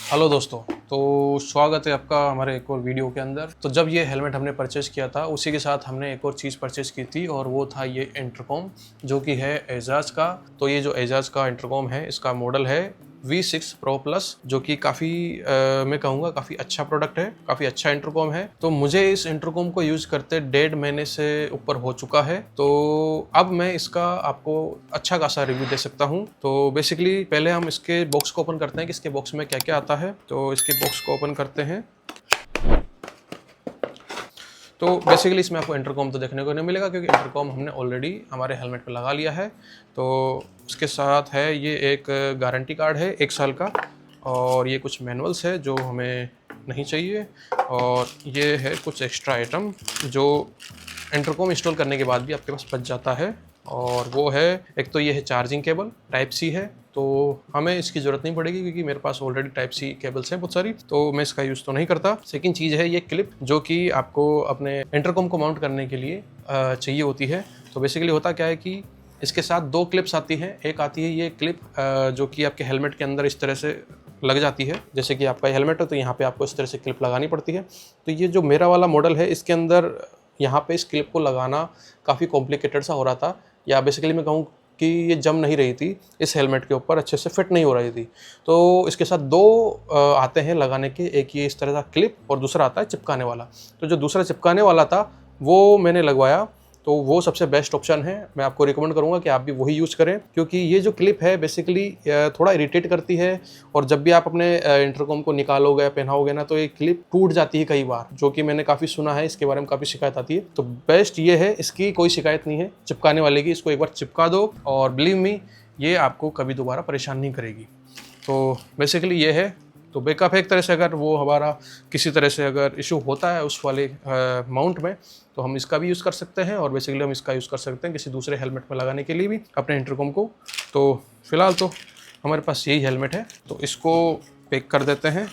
Hello दोस्तों, तो स्वागत है आपका हमारे एक और वीडियो के अंदर। तो जब ये हेलमेट हमने परचेज़ किया था उसी के साथ हमने एक और चीज़ परचेज़ की थी और वो था ये इंटरकॉम, जो कि है एजाज का। तो ये जो एजाज का इंटरकॉम है इसका मॉडल है V6 Pro Plus, जो कि काफ़ी मैं कहूँगा काफ़ी अच्छा प्रोडक्ट है, काफ़ी अच्छा इंटरकॉम है। तो मुझे इस इंटरकॉम को यूज़ करते 1.5 महीने से ऊपर हो चुका है, तो अब मैं इसका आपको अच्छा खासा रिव्यू दे सकता हूँ। तो बेसिकली पहले हम इसके बॉक्स को ओपन करते हैं कि इसके बॉक्स में क्या क्या आता है। तो इसके बॉक्स को ओपन करते हैं तो बेसिकली इसमें आपको इंटरकॉम तो देखने को नहीं मिलेगा, क्योंकि इंटरकॉम हमने ऑलरेडी हमारे हेलमेट पे लगा लिया है। तो उसके साथ है ये एक गारंटी कार्ड है 1 साल का, और ये कुछ मैनुअल्स है जो हमें नहीं चाहिए, और ये है कुछ एक्स्ट्रा आइटम जो इंटरकॉम इंस्टॉल करने के बाद भी आपके पास बच जाता है। और वो है, एक तो ये है चार्जिंग केबल टाइप सी है, तो हमें इसकी ज़रूरत नहीं पड़ेगी क्योंकि मेरे पास ऑलरेडी टाइप सी केबल्स हैं बहुत सारी, तो मैं इसका यूज़ तो नहीं करता। सेकंड चीज़ है ये क्लिप, जो कि आपको अपने इंटरकॉम को माउंट करने के लिए चाहिए होती है। तो बेसिकली होता क्या है कि इसके साथ 2 क्लिप्स आती हैं। एक आती है ये क्लिप जो कि आपके हेलमेट के अंदर इस तरह से लग जाती है, जैसे कि आपका हेलमेट है तो यहाँ पे आपको इस तरह से क्लिप लगानी पड़ती है। तो ये जो मेरा वाला मॉडल है इसके अंदर यहाँ पे इस क्लिप को लगाना काफ़ी कॉम्प्लिकेटेड सा हो रहा था, या बेसिकली मैं कहूँ कि ये जम नहीं रही थी इस हेलमेट के ऊपर, अच्छे से फिट नहीं हो रही थी। तो इसके साथ 2 आते हैं लगाने के, एक ये इस तरह का क्लिप और दूसरा आता है चिपकाने वाला। तो जो दूसरा चिपकाने वाला था वो मैंने लगवाया, तो वो सबसे बेस्ट ऑप्शन है। मैं आपको रिकमेंड करूँगा कि आप भी वही यूज़ करें, क्योंकि ये जो क्लिप है बेसिकली थोड़ा इरिटेट करती है, और जब भी आप अपने इंटरकॉम को निकालोगे या पहनाओगे ना तो ये क्लिप टूट जाती है कई बार, जो कि मैंने काफ़ी सुना है, इसके बारे में काफ़ी शिकायत आती है। तो बेस्ट ये है, इसकी कोई शिकायत नहीं है चिपकाने वाले की। इसको एक बार चिपका दो और बिलीव मी ये आपको कभी दोबारा परेशान नहीं करेगी। तो बेसिकली ये है। तो बैकअप है एक तरह से, अगर वो हमारा किसी तरह से अगर इशू होता है उस वाले माउंट में, तो हम इसका भी यूज़ कर सकते हैं, और बेसिकली हम इसका यूज़ कर सकते हैं किसी दूसरे हेलमेट में लगाने के लिए भी अपने इंटरकॉम को। तो फिलहाल तो हमारे पास यही हेलमेट है, तो इसको पैक कर देते हैं।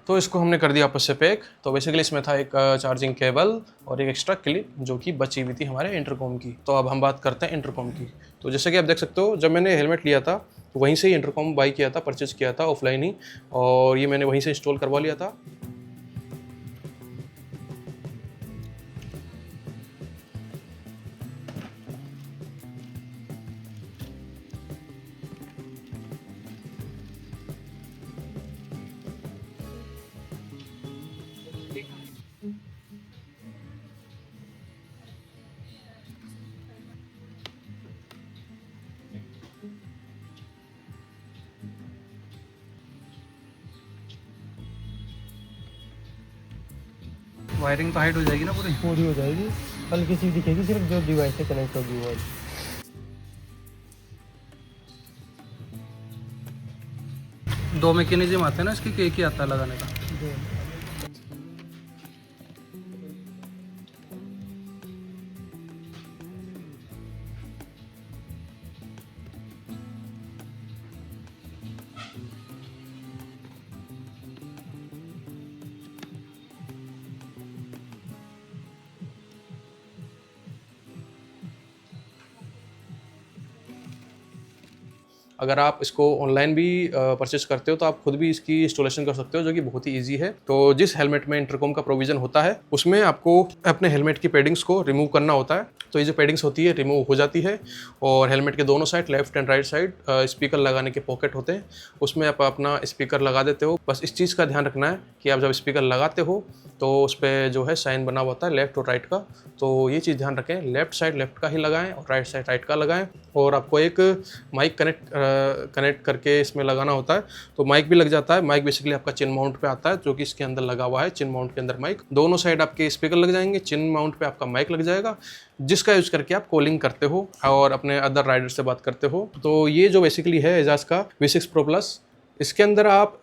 तो इसको हमने कर दिया आपस से पैक। तो बेसिकली इसमें था एक चार्जिंग केबल और एक एक्स्ट्रा क्लिप जो कि बची हुई थी हमारे इंटरकॉम की। तो अब हम बात करते हैं इंटरकॉम की। तो जैसे कि आप देख सकते हो, जब मैंने हेलमेट लिया था तो वहीं से ही इंटरकॉम बाई किया था, परचेज़ किया था ऑफलाइन ही, और ये मैंने वहीं से इंस्टॉल करवा लिया था। वायरिंग तो हाइट हो जाएगी ना पूरी। पूरी हो जाएगी, हल्की सी दिखेगी सिर्फ जो डिवाइस से कनेक्ट होगी वो। 2 मैकेनिज्म आते हैं ना इसकी, एक ही आता है लगाने का। अगर आप इसको ऑनलाइन भी परचेस करते हो तो आप खुद भी इसकी इंस्टॉलेशन कर सकते हो, जो कि बहुत ही ईजी है। तो जिस हेलमेट में इंटरकॉम का प्रोविजन होता है उसमें आपको अपने हेलमेट की पैडिंग्स को रिमूव करना होता है। तो ये जो पैडिंग्स होती है रिमूव हो जाती है, और हेलमेट के दोनों side, left and right side, speaker लगाने के पॉकेट होते हैं, उसमें आप अपना स्पीकर लगा देते हो। बस इस चीज़ का ध्यान रखना है कि आप जब स्पीकर लगाते हो तो उस पर जो है साइन बना हुआ होता है लेफ्ट और राइट का, तो ये चीज़ ध्यान रखें, लेफ्ट साइड लेफ्ट का ही लगाएं और राइट साइड राइट का लगाएं। और आपको एक माइक कनेक्ट करके इसमें लगाना होता है, तो माइक भी लग जाता है। माइक बेसिकली आपका चिन माउंट पे आता है, जो कि इसके अंदर लगा हुआ है। चिन माउंट के अंदर माइक, दोनों साइड आपके स्पीकर लग जाएंगे, चिन माउंट पे आपका माइक लग जाएगा, जिसका यूज़ करके आप कॉलिंग करते हो और अपने अदर राइडर से बात करते हो। तो ये जो बेसिकली है एजाज का V6 Pro Plus, इसके अंदर आप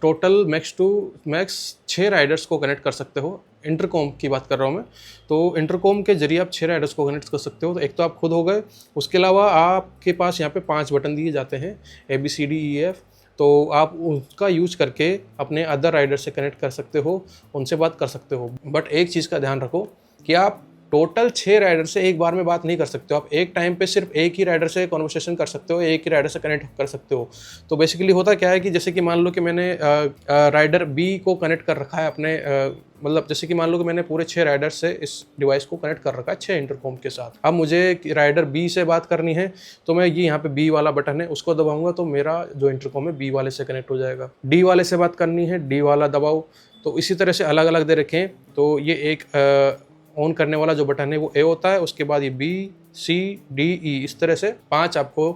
total max to max 6 riders को कनेक्ट कर सकते हो। इंटरकॉम की बात कर रहा हूँ मैं, तो इंटरकॉम के जरिए आप 6 राइडर्स को कनेक्ट कर सकते हो। तो एक तो आप खुद हो गए, उसके अलावा आपके पास यहाँ पे 5 बटन दिए जाते हैं, ABCDEF, तो आप उसका यूज करके अपने अदर राइडर से कनेक्ट कर सकते हो, उनसे बात कर सकते हो। बट एक चीज़ का ध्यान रखो कि आप टोटल 6 राइडर से एक बार में बात नहीं कर सकते हो आप। एक टाइम पे सिर्फ एक ही राइडर से कॉन्वर्सेशन कर सकते हो, एक ही राइडर से कनेक्ट कर सकते हो। तो बेसिकली होता क्या है कि जैसे कि मान लो कि मैंने राइडर बी को कनेक्ट कर रखा है अपने मतलब जैसे कि मान लो कि मैंने पूरे 6 राइडर से इस डिवाइस को कनेक्ट कर रखा है 6 इंटरकॉम के साथ। अब मुझे राइडर बी से बात करनी है तो मैं ये यहाँ पे बी वाला बटन है उसको दबाऊंगा तो मेरा जो इंटरकॉम है बी वाले से कनेक्ट हो जाएगा। डी वाले से बात करनी है, डी वाला दबाओ। तो इसी तरह से अलग अलग दे रखें। तो ये एक ऑन करने वाला जो बटन है वो ए होता है, उसके बाद ये बी सी डी ई, इस तरह से 5 आपको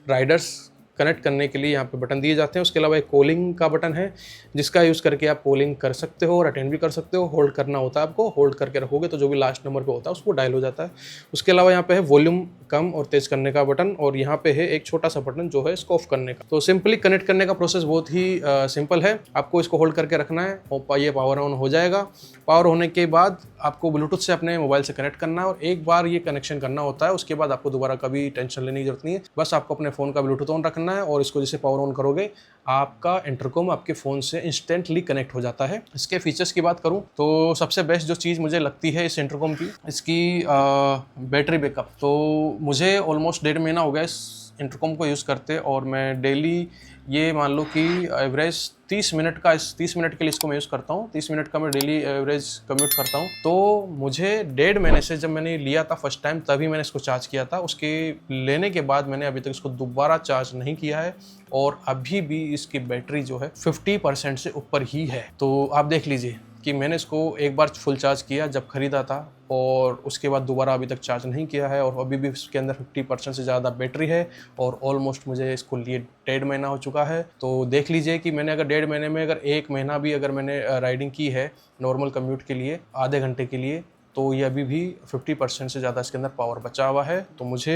राइडर्स कनेक्ट करने के लिए यहाँ पे बटन दिए जाते हैं। उसके अलावा एक कॉलिंग का बटन है जिसका यूज़ करके आप कॉलिंग कर सकते हो और अटेंड भी कर सकते हो। होल्ड करना होता है आपको, होल्ड करके रखोगे तो जो भी लास्ट नंबर पे होता है उसको डायल हो जाता है। उसके अलावा यहाँ पे है वॉल्यूम कम और तेज़ करने का बटन और यहाँ पे है एक छोटा सा बटन जो है इसको ऑफ करने का। तो सिंपली कनेक्ट करने का प्रोसेस बहुत ही सिंपल है। आपको इसको होल्ड करके रखना है और ये पावर ऑन हो जाएगा। पावर होने के बाद आपको ब्लूटूथ से अपने मोबाइल से कनेक्ट करना है और एक बार ये कनेक्शन करना होता है। उसके बाद आपको दोबारा कभी टेंशन लेने की जरूरत नहीं है। बस आपको अपने फ़ोन का ब्लूटूथ ऑन रखना है और इसको जैसे पावर ऑन करोगे आपका इंटरकॉम आपके फ़ोन से इंस्टेंटली कनेक्ट हो जाता है। इसके फीचर्स की बात करूं तो सबसे बेस्ट जो चीज़ मुझे लगती है इस इंटरकॉम की, इसकी बैटरी बैकअप। तो मुझे ऑलमोस्ट 1.5 महीना हो गया इस इंटरकॉम को यूज़ करते और मैं डेली ये मान लो कि एवरेज 30 मिनट के लिए इसको मैं यूज़ करता हूँ। 30 मिनट का मैं डेली एवरेज कम्यूट करता हूँ। तो मुझे 1.5 महीने से, जब मैंने लिया था फर्स्ट टाइम तभी मैंने इसको चार्ज किया था। उसके लेने के बाद मैंने अभी तक इसको दोबारा चार्ज नहीं किया है और अभी भी इसकी बैटरी जो है 50% से ऊपर ही है। तो आप देख लीजिए कि मैंने इसको एक बार फुल चार्ज किया जब ख़रीदा था और उसके बाद दोबारा अभी तक चार्ज नहीं किया है और अभी भी इसके अंदर 50% से ज़्यादा बैटरी है और ऑलमोस्ट मुझे इसको लिए 1.5 महीना हो चुका है। तो देख लीजिए कि मैंने अगर 1.5 महीने में अगर 1 महीना भी अगर मैंने राइडिंग की है नॉर्मल कम्यूट के लिए आधे घंटे के लिए, तो ये अभी भी 50% से ज़्यादा इसके अंदर पावर बचा हुआ है। तो मुझे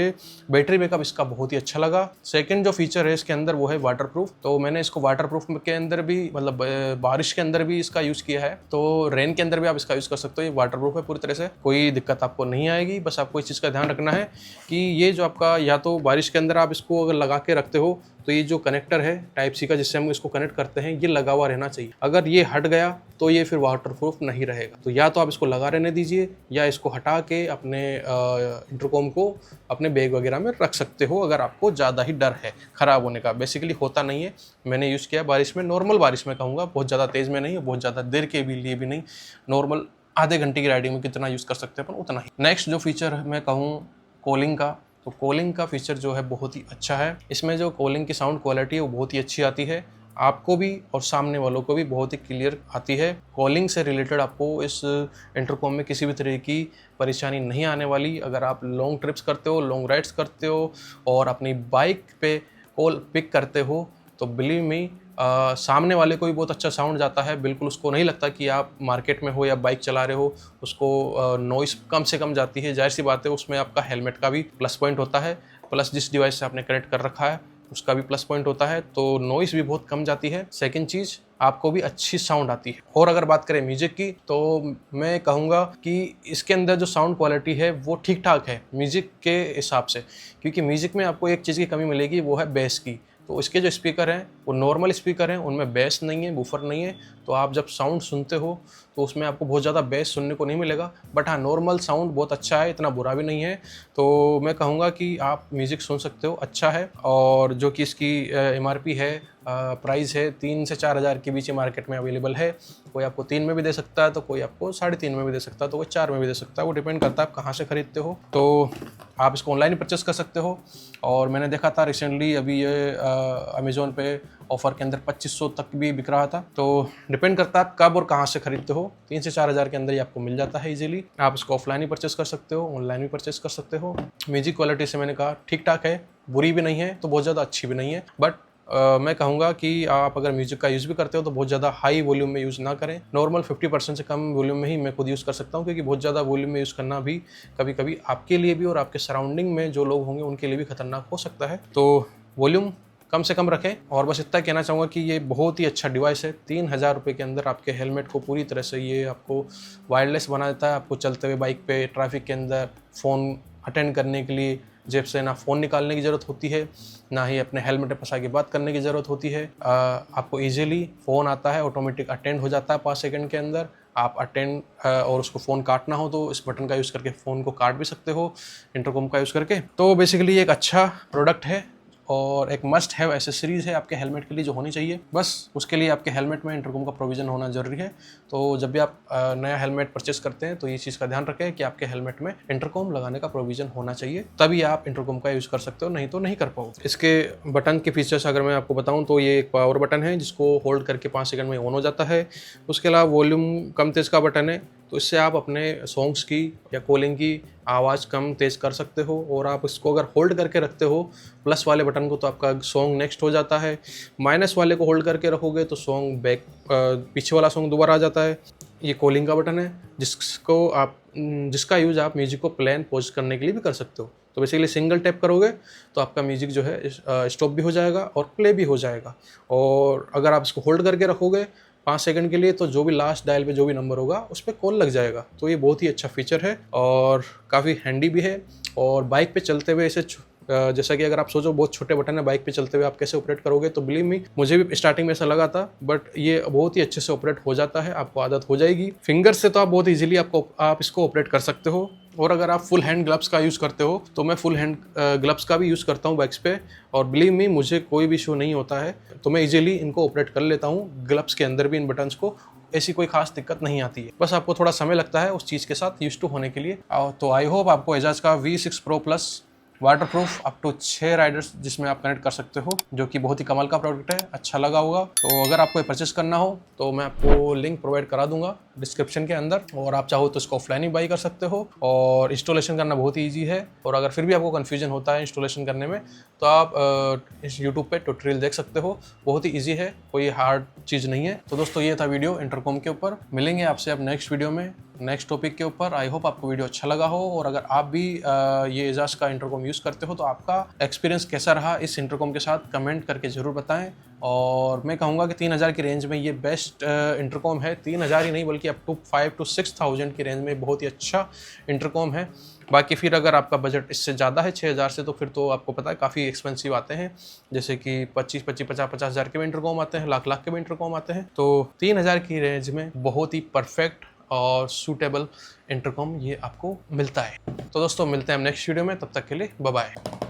बैटरी बैकअप इसका बहुत ही अच्छा लगा। सेकंड जो फीचर है इसके अंदर वो है वाटरप्रूफ। तो मैंने इसको वाटरप्रूफ के अंदर भी मतलब बारिश के अंदर भी इसका यूज़ किया है, तो रेन के अंदर भी आप इसका यूज़ कर सकते हो। ये वाटरप्रूफ है पूरी तरह से, कोई दिक्कत आपको नहीं आएगी। बस आपको इस चीज़ का ध्यान रखना है कि ये जो आपका या तो बारिश के अंदर आप इसको अगर लगा के रखते हो तो ये जो कनेक्टर है टाइप सी का जिससे हम इसको कनेक्ट करते हैं ये लगा हुआ रहना चाहिए। अगर ये हट गया तो ये फिर वाटरप्रूफ नहीं रहेगा। तो या तो आप इसको लगा रहने दीजिए या इसको हटा के अपने इंटरकॉम को अपने बैग वगैरह में रख सकते हो अगर आपको ज़्यादा ही डर है ख़राब होने का। बेसिकली होता नहीं है, मैंने यूज़ किया बारिश में, नॉर्मल बारिश में कहूँगा, बहुत ज़्यादा तेज़ में नहीं, बहुत ज़्यादा देर के लिए भी नहीं, नॉर्मल आधे घंटे की राइडिंग में कितना यूज़ कर सकते हैं अपन उतना ही। नेक्स्ट जो फीचर मैं कहूँ कॉलिंग का, तो कॉलिंग का फीचर जो है बहुत ही अच्छा है। इसमें जो कॉलिंग की साउंड क्वालिटी है वो बहुत ही अच्छी आती है, आपको भी और सामने वालों को भी बहुत ही क्लियर आती है। कॉलिंग से रिलेटेड आपको इस इंटरकॉम में किसी भी तरह की परेशानी नहीं आने वाली। अगर आप लॉन्ग ट्रिप्स करते हो, लॉन्ग राइड्स करते हो और अपनी बाइक पे कॉल पिक करते हो तो बिलीव मी सामने वाले को भी बहुत अच्छा साउंड जाता है। बिल्कुल उसको नहीं लगता कि आप मार्केट में हो या बाइक चला रहे हो, उसको नॉइस कम से कम जाती है। जाहिर सी बात है उसमें आपका हेलमेट का भी प्लस पॉइंट होता है, प्लस जिस डिवाइस से आपने कनेक्ट कर रखा है उसका भी प्लस पॉइंट होता है, तो नॉइस भी बहुत कम जाती है। सेकंड चीज़, आपको भी अच्छी साउंड आती है। और अगर बात करें म्यूजिक की तो मैं कहूँगा कि इसके अंदर जो साउंड क्वालिटी है वो ठीक ठाक है म्यूजिक के हिसाब से, क्योंकि म्यूजिक में आपको एक चीज़ की कमी मिलेगी वो है बेस की। तो इसके जो स्पीकर हैं वो नॉर्मल स्पीकर हैं, उनमें बेस नहीं है, बूफर नहीं है। तो आप जब साउंड सुनते हो तो उसमें आपको बहुत ज़्यादा बेस सुनने को नहीं मिलेगा, बट हाँ नॉर्मल साउंड बहुत अच्छा है, इतना बुरा भी नहीं है। तो मैं कहूँगा कि आप म्यूज़िक सुन सकते हो, अच्छा है। और जो कि इसकी MRP है, प्राइस है 3 से 4 हज़ार के बीच मार्केट में अवेलेबल है। कोई आपको 3 में भी दे सकता है, तो कोई आपको 3.5 में भी दे सकता है, तो कोई 4 में भी दे सकता है। वो डिपेंड करता है आप कहाँ से खरीदते हो। तो आप इसको ऑनलाइन परचेस कर सकते हो। और मैंने देखा था रिसेंटली अभी ये अमेज़ोन पे ऑफ़र के अंदर 2500 तक भी बिक रहा था। तो डिपेंड करता है आप कब और कहाँ से खरीदते हो। 3 से 4 हज़ार के अंदर ही आपको मिल जाता है इजीली। आप इसको ऑफलाइन ही परचेस कर सकते हो, ऑनलाइन भी परचेस कर सकते हो। म्यूजिक क्वालिटी से मैंने कहा ठीक ठाक है, बुरी भी नहीं है तो बहुत ज़्यादा अच्छी भी नहीं है। बट मैं कहूँगा कि आप अगर म्यूजिक का यूज़ भी करते हो तो बहुत ज़्यादा हाई वॉल्यूम में यूज़ ना करें। नॉर्मल 50% से कम वॉल्यूम में ही मैं खुद यूज़ कर सकता हूँ, क्योंकि बहुत ज़्यादा वॉल्यूम में यूज़ करना भी कभी कभी आपके लिए भी और आपके सराउंडिंग में जो लोग होंगे उनके लिए भी खतरनाक हो सकता है। तो वॉल्यूम कम से कम रखें। और बस इतना कहना चाहूँगा कि ये बहुत ही अच्छा डिवाइस है। 3000 रुपये के अंदर आपके हेलमेट को पूरी तरह से ये आपको वायरलेस बना देता है। आपको चलते हुए बाइक पे ट्रैफिक के अंदर फ़ोन अटेंड करने के लिए जेब से ना फ़ोन निकालने की ज़रूरत होती है, ना ही अपने हेलमेट में फंसा के बात करने की ज़रूरत होती है। आपको ईजिली फ़ोन आता है, ऑटोमेटिक अटेंड हो जाता है 5 सेकंड के अंदर। आप अटेंड और उसको फ़ोन काटना हो तो इस बटन का यूज़ करके फ़ोन को काट भी सकते हो इंटरकॉम का यूज़ करके। तो बेसिकली एक अच्छा प्रोडक्ट है और एक मस्ट हैव एसेसरीज़ है आपके हेलमेट के लिए जो होनी चाहिए। बस उसके लिए आपके हेलमेट में इंटरकॉम का प्रोविज़न होना ज़रूरी है। तो जब भी आप नया हेलमेट परचेस करते हैं तो ये चीज़ का ध्यान रखें कि आपके हेलमेट में इंटरकॉम लगाने का प्रोविज़न होना चाहिए, तभी आप इंटरकॉम का यूज़ कर सकते हो, नहीं तो नहीं कर पाओगे। इसके बटन के फीचर्स अगर मैं आपको बताऊँ तो ये एक पावर बटन है जिसको होल्ड करके 5 सेकंड में ऑन हो जाता है। उसके अलावा वॉल्यूम कम तेज़ का बटन है, तो इससे आप अपने सॉन्ग्स की या कॉलिंग की आवाज़ कम तेज़ कर सकते हो। और आप इसको अगर होल्ड करके रखते हो प्लस वाले बटन को तो आपका सॉन्ग नेक्स्ट हो जाता है, माइनस वाले को होल्ड करके रखोगे तो सॉन्ग पीछे वाला सॉन्ग दोबारा आ जाता है। ये कॉलिंग का बटन है जिसका यूज़ आप म्यूज़िक को प्ले एंड पॉज करने के लिए भी कर सकते हो। तो बेसिकली सिंगल टैप करोगे तो आपका म्यूज़िक जो है स्टॉप भी हो जाएगा और प्ले भी हो जाएगा। और अगर आप इसको होल्ड करके रखोगे 5 सेकंड के लिए तो जो भी लास्ट डायल पे जो भी नंबर होगा उस पर कॉल लग जाएगा। तो ये बहुत ही अच्छा फीचर है और काफ़ी हैंडी भी है। और बाइक पे चलते हुए इसे जैसा कि अगर आप सोचो बहुत छोटे बटन है बाइक पे चलते हुए आप कैसे ऑपरेट करोगे, तो बिलीव मी मुझे भी स्टार्टिंग में ऐसा लगा था, बट ये बहुत ही अच्छे से ऑपरेट हो जाता है, आपको आदत हो जाएगी। फिंगर से तो आप बहुत ईजिली आप इसको ऑपरेट कर सकते हो। और अगर आप फुल हैंड ग्लव्स का यूज़ करते हो तो मैं फुल हैंड ग्लव्स का भी यूज़ करता हूँ बाइक्स पे, और बिलीव मी मुझे कोई भी इशू नहीं होता है। तो मैं इजीली इनको ऑपरेट कर लेता हूँ, ग्लव्स के अंदर भी इन बटन्स को ऐसी कोई खास दिक्कत नहीं आती है। बस आपको थोड़ा समय लगता है उस चीज़ के साथ यूज टू होने के लिए। तो आई होप आपको एजाज का V6 Pro Plus waterproof up to 6 riders जिसमें आप कनेक्ट कर सकते हो, जो कि बहुत ही कमाल का प्रोडक्ट है, अच्छा लगा होगा। तो अगर आपको परचेस करना हो तो मैं आपको लिंक प्रोवाइड करा दूंगा डिस्क्रिप्शन के अंदर, और आप चाहो तो इसको ऑफलाइन ही बाई कर सकते हो। और इंस्टॉलेशन करना बहुत ही ईजी है। और अगर फिर भी आपको कन्फ्यूजन होता है इंस्टॉलेशन करने में तो आप इस यूट्यूब पे ट्यूटोरियल देख सकते हो, बहुत ही ईजी है, कोई हार्ड चीज़ नहीं है। तो दोस्तों ये था वीडियो इंटरकॉम के ऊपर। मिलेंगे आपसे अब नेक्स्ट वीडियो में नेक्स्ट टॉपिक के ऊपर। आई होप आपको वीडियो अच्छा लगा हो, और अगर आप भी ये एजाज का इंटरकॉम यूज़ करते हो तो आपका एक्सपीरियंस कैसा रहा इस इंटरकॉम के साथ कमेंट करके ज़रूर बताएं। और मैं कहूँगा कि 3000 की रेंज में ये बेस्ट इंटरकॉम है। 3000 ही नहीं बल्कि अप टू 5 to 6000 की रेंज में बहुत ही अच्छा इंटरकॉम है। बाकी फिर अगर आपका बजट इससे ज़्यादा है 6000 से, तो फिर तो आपको पता है काफ़ी एक्सपेंसिव आते हैं, जैसे कि 50 हज़ार के भी इंटरकॉम आते हैं, लाख के भी इंटरकॉम आते हैं। तो 3000 की रेंज में बहुत ही परफेक्ट और सूटेबल इंटरकॉम ये आपको मिलता है। तो दोस्तों मिलते हैं हम नेक्स्ट वीडियो में, तब तक के लिए बाय बाय।